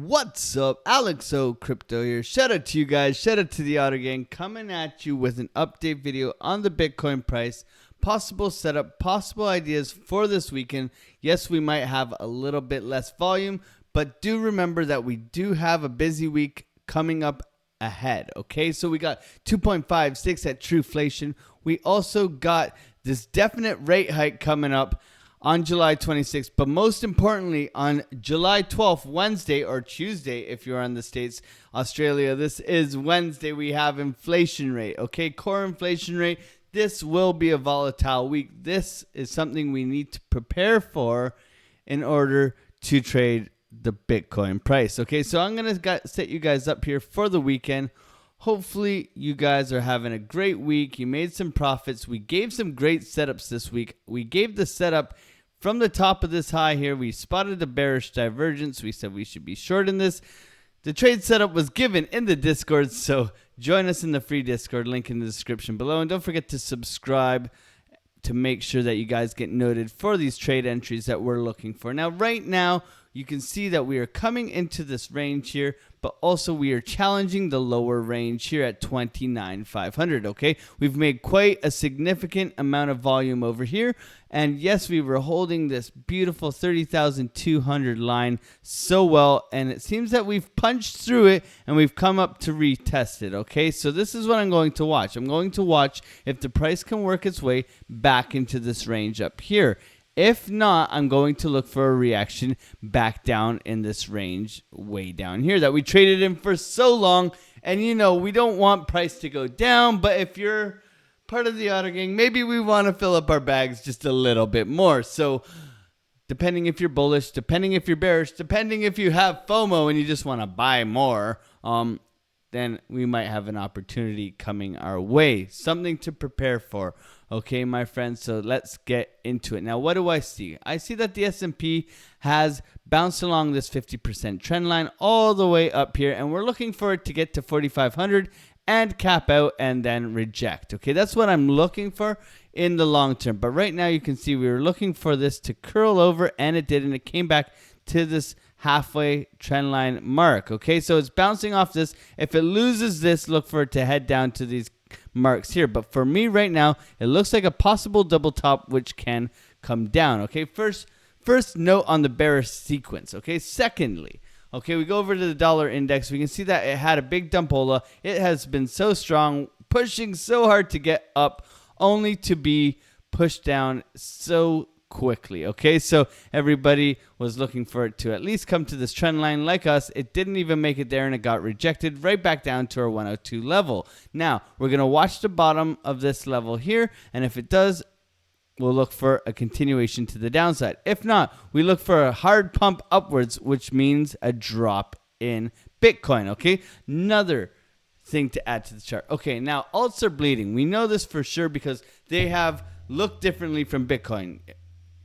What's up? Alex O Crypto here. Shout out to you guys. Shout out to the Auto Gang, coming at you with an update video on the Bitcoin price, possible setup, possible ideas for this weekend. Yes, we might have a little bit less volume, but do remember that we do have a busy week coming up ahead. Okay, so we got 2.56 at Trueflation. We also got this definite rate hike coming up on July 26th, but most importantly on July 12th, Wednesday or Tuesday if you're in the States. Australia, this is Wednesday. We have inflation rate, okay? Core inflation rate. This will be a volatile week. This is something we need to prepare for in order to trade the Bitcoin price, okay? So I'm going to set you guys up here for the weekend. Hopefully you guys are having a great week. You made some profits. We gave some great setups this week. We gave the setup from the top of this high here. We spotted the bearish divergence. We said we should be short in this. The trade setup was given in the Discord, so join us in the free Discord, link in the description below. And don't forget to subscribe to make sure that you guys get noted for these trade entries that we're looking for. Now, right now, you can see that we are coming into this range here, but also we are challenging the lower range here at 29,500, okay? We've made quite a significant amount of volume over here, and yes, we were holding this beautiful 30,200 line so well, and it seems that we've punched through it, and we've come up to retest it, okay? So this is what I'm going to watch. I'm going to watch if the price can work its way back into this range up here. If not, I'm going to look for a reaction back down in this range way down here that we traded in for so long. And, you know, we don't want price to go down. But if you're part of the Auto Gang, maybe we want to fill up our bags just a little bit more. So depending if you're bullish, depending if you're bearish, depending if you have FOMO and you just want to buy more, then we might have an opportunity coming our way. Something to prepare for. Okay, my friends, so let's get into it. Now, what do I see? I see that the S&P has bounced along this 50% trend line all the way up here, and we're looking for it to get to 4,500 and cap out and then reject. Okay, that's what I'm looking for in the long term. But right now, you can see we were looking for this to curl over, and it did, and it came back to this halfway trend line mark. Okay, so it's bouncing off this. If it loses this, look for it to head down to these marks here. But for me right now, it looks like a possible double top which can come down. Okay, first note on the bearish sequence. Okay, secondly, okay, we go over to the dollar index. We can see that it had a big dumpola. It has been so strong, pushing so hard to get up, only to be pushed down so quickly. Okay, so everybody was looking for it to at least come to this trend line like us. It didn't even make it there, and it got rejected right back down to our 102 level. Now we're going to watch the bottom of this level here, and if it does, we'll look for a continuation to the downside. If not, we look for a hard pump upwards, which means a drop in Bitcoin. Okay, another thing to add to the chart. Okay, now alts are bleeding. We know this for sure because they have looked differently from Bitcoin.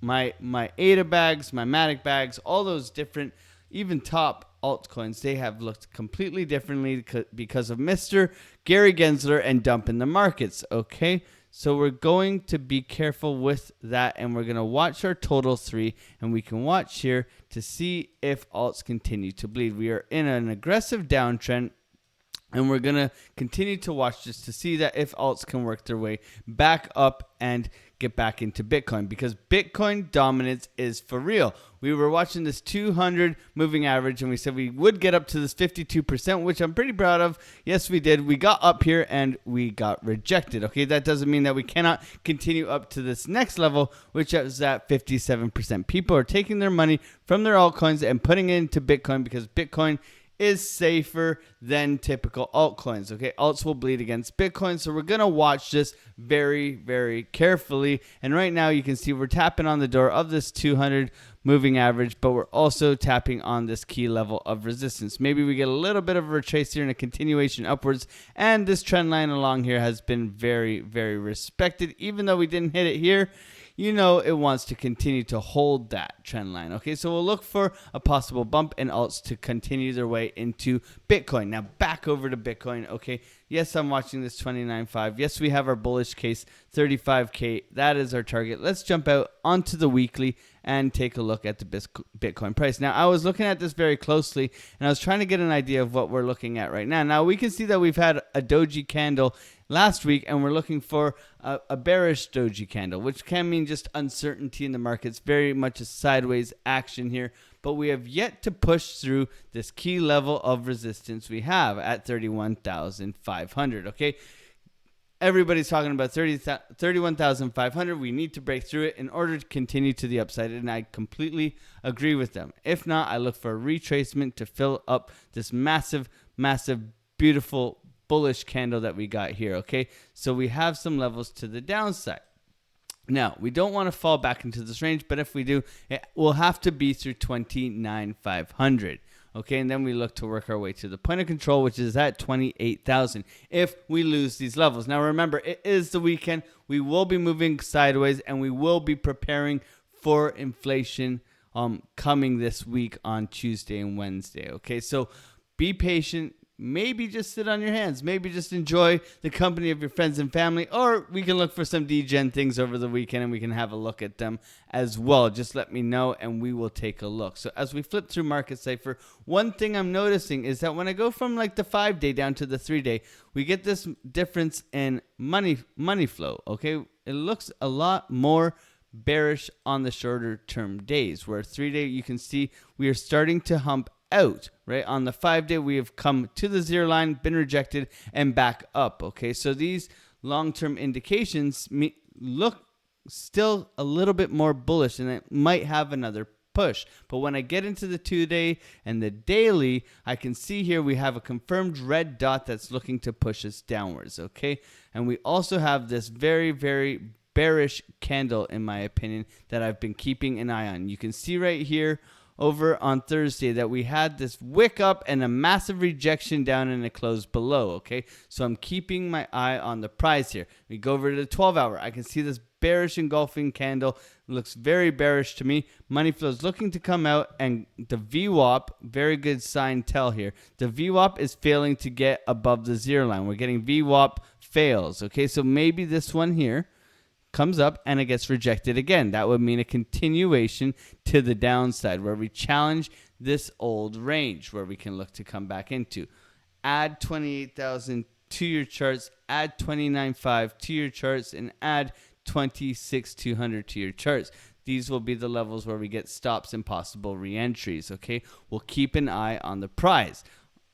My ADA bags, my Matic bags, all those different, even top altcoins, they have looked completely differently because of Mr. Gary Gensler and dump in the markets, okay? So we're going to be careful with that, and we're going to watch our total 3, and we can watch here to see if alts continue to bleed. We are in an aggressive downtrend, and we're going to continue to watch this to see that if alts can work their way back up and get back into Bitcoin, because Bitcoin dominance is for real. We were watching this 200 moving average, and we said we would get up to this 52%, which I'm pretty proud of. Yes, we did. We got up here, and we got rejected. Okay, that doesn't mean that we cannot continue up to this next level, which is at 57%. People are taking their money from their altcoins and putting it into Bitcoin because Bitcoin is safer than typical altcoins. Okay, alts will bleed against Bitcoin, so we're gonna watch this very, very carefully. And right now you can see we're tapping on the door of this 200 moving average, but we're also tapping on this key level of resistance. Maybe we get a little bit of a retrace here and a continuation upwards, and this trend line along here has been very, very respected. Even though we didn't hit it here, you know it wants to continue to hold that trend line. Okay, so we'll look for a possible bump and alts to continue their way into Bitcoin. Now back over to Bitcoin. Okay, yes, I'm watching this 29.5. Yes, we have our bullish case 35K. That is our target. Let's jump out onto the weekly and take a look at the Bitcoin price. Now, I was looking at this very closely, and I was trying to get an idea of what we're looking at right now. Now, we can see that we've had a doji candle last week, and we're looking for a bearish doji candle, which can mean just uncertainty in the markets, very much a sideways action here. But we have yet to push through this key level of resistance we have at 31,500, okay? Everybody's talking about 31,500. We need to break through it in order to continue to the upside, and I completely agree with them. If not, I look for a retracement to fill up this massive, massive, beautiful, bullish candle that we got here, okay? So we have some levels to the downside. Now, we don't want to fall back into this range, but if we do, it will have to be through 29,500. Okay, and then we look to work our way to the point of control, which is at 28,000 if we lose these levels. Now, remember, it is the weekend. We will be moving sideways, and we will be preparing for inflation coming this week on Tuesday and Wednesday. Okay, so be patient. Maybe just sit on your hands. Maybe just enjoy the company of your friends and family. Or we can look for some degen things over the weekend and we can have a look at them as well. Just let me know and we will take a look. So as we flip through Market Cipher, one thing I'm noticing is that when I go from like the 5-day down to the 3-day, we get this difference in money flow. Okay, it looks a lot more bearish on the shorter term days, where 3-day you can see we are starting to hump out, right? On the 5-day, we have come to the 0 line, been rejected, and back up, okay? So these long-term indications look still a little bit more bullish, and it might have another push. But when I get into the 2-day and the daily, I can see here we have a confirmed red dot that's looking to push us downwards, okay? And we also have this very, very bearish candle, in my opinion, that I've been keeping an eye on. You can see right here over on Thursday that we had this wick up and a massive rejection down and a close below, okay? So I'm keeping my eye on the price here. We go over to the 12-hour. I can see this bearish engulfing candle. It looks very bearish to me. Money flow is looking to come out, and the VWAP, very good sign tell here. The VWAP is failing to get above the 0 line. We're getting VWAP fails, okay? So maybe this one here comes up and it gets rejected again. That would mean a continuation to the downside where we challenge this old range where we can look to come back into. Add 28,000 to your charts, add 29.5 to your charts, and add 26,200 to your charts. These will be the levels where we get stops and possible re-entries, okay? We'll keep an eye on the price.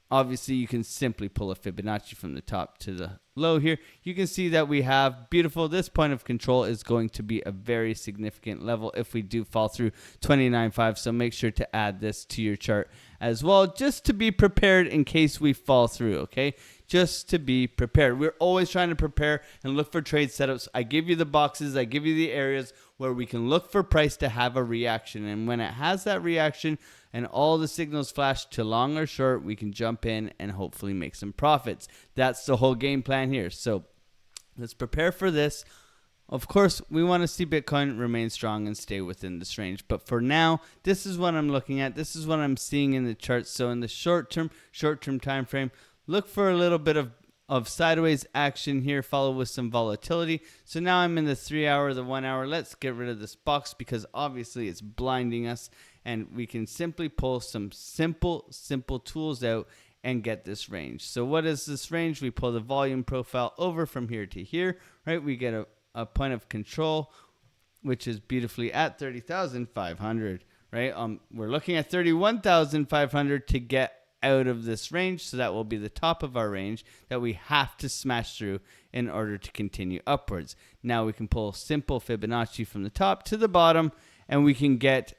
Obviously, you can simply pull a Fibonacci from the top to the low here. You can see that we have beautiful. This point of control is going to be a very significant level if we do fall through 29.5. So make sure to add this to your chart as well, just to be prepared in case we fall through, okay? Just to be prepared. We're always trying to prepare and look for trade setups. I give you the boxes. I give you the areas where we can look for price to have a reaction. And when it has that reaction and all the signals flash to long or short, we can jump in and hopefully make some profits. That's the whole game plan here. So let's prepare for this. Of course, we want to see Bitcoin remain strong and stay within this range. But for now, this is what I'm looking at. This is what I'm seeing in the charts. So in the short term time frame, look for a little bit of sideways action here, follow with some volatility. So now I'm in the 3-hour, the 1 hour. Let's get rid of this box because obviously it's blinding us. And we can simply pull some simple tools out and get this range. So what is this range? We pull the volume profile over from here to here, right? We get a point of control, which is beautifully at 30,500, right? We're looking at 31,500 to get out of this range. So that will be the top of our range that we have to smash through in order to continue upwards. Now we can pull simple Fibonacci from the top to the bottom, and we can get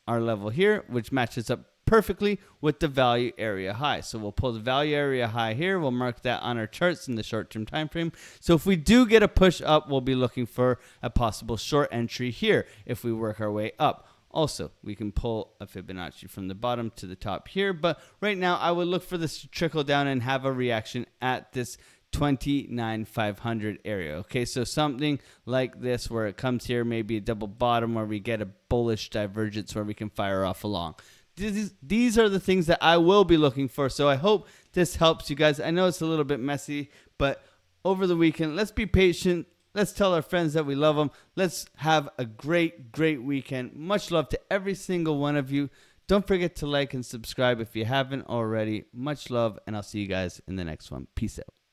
our level here, which matches up perfectly with the value area high. So we'll pull the value area high here. We'll mark that on our charts in the short-term time frame. So if we do get a push up, we'll be looking for a possible short entry here if we work our way up. Also, we can pull a Fibonacci from the bottom to the top here. But right now, I would look for this to trickle down and have a reaction at this 29,500 area. Okay, so something like this where it comes here, maybe a double bottom where we get a bullish divergence where we can fire off along. These are the things that I will be looking for. So I hope this helps you guys. I know it's a little bit messy, but over the weekend, let's be patient. Let's tell our friends that we love them. Let's have a great, great weekend. Much love to every single one of you. Don't forget to like and subscribe if you haven't already. Much love, and I'll see you guys in the next one. Peace out.